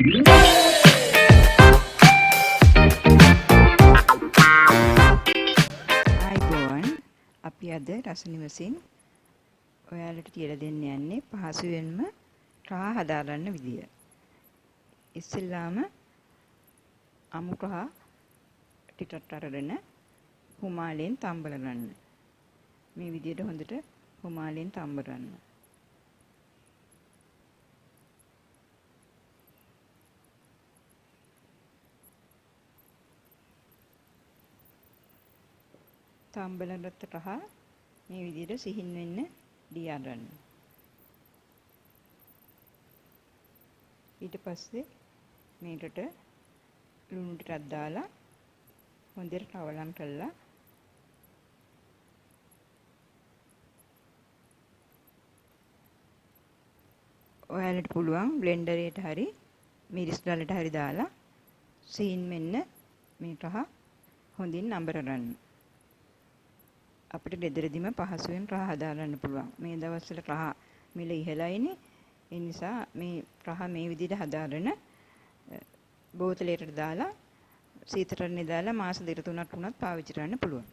අයිබෝන් අපි අද රස නිවසින් ඔයාලට කියලා දෙන්න යන්නේ පහසුවෙන්ම රහ හදාගන්න විදිය. ඉස්සෙල්ලාම අමු රහ ටිකක් අරගෙන හුමාලෙන් තම්බල ගන්න. මේ විදියට හොඳට හුමාලෙන් තම්බ ගන්න. තම්බලකට රහ මේ විදියට සිහින් වෙන්න දියා ගන්න. ඊට පස්සේ මේකට ලුණු ටිකක් දාලා හොඳට කවලම් කරලා ඔයාලට පුළුවන් බ්ලෙන්ඩරේට හරි මිරිස් ගලට හරි දාලා සීන් මෙන්න මේ රහ හොඳින් නඹර ගන්න. අපිට ගෙදරදීම පහසුවෙන් රහ හදාගන්න පුළුවන්. මේ දවස්වල රහ මිල ඉහළයිනේ. ඒ නිසා මේ රහ මේ විදිහට හදාගෙන බෝතලයකට දාලා සීතලට දාලා මාස 2-3ක් වුණත් පාවිච්චි කරන්න පුළුවන්.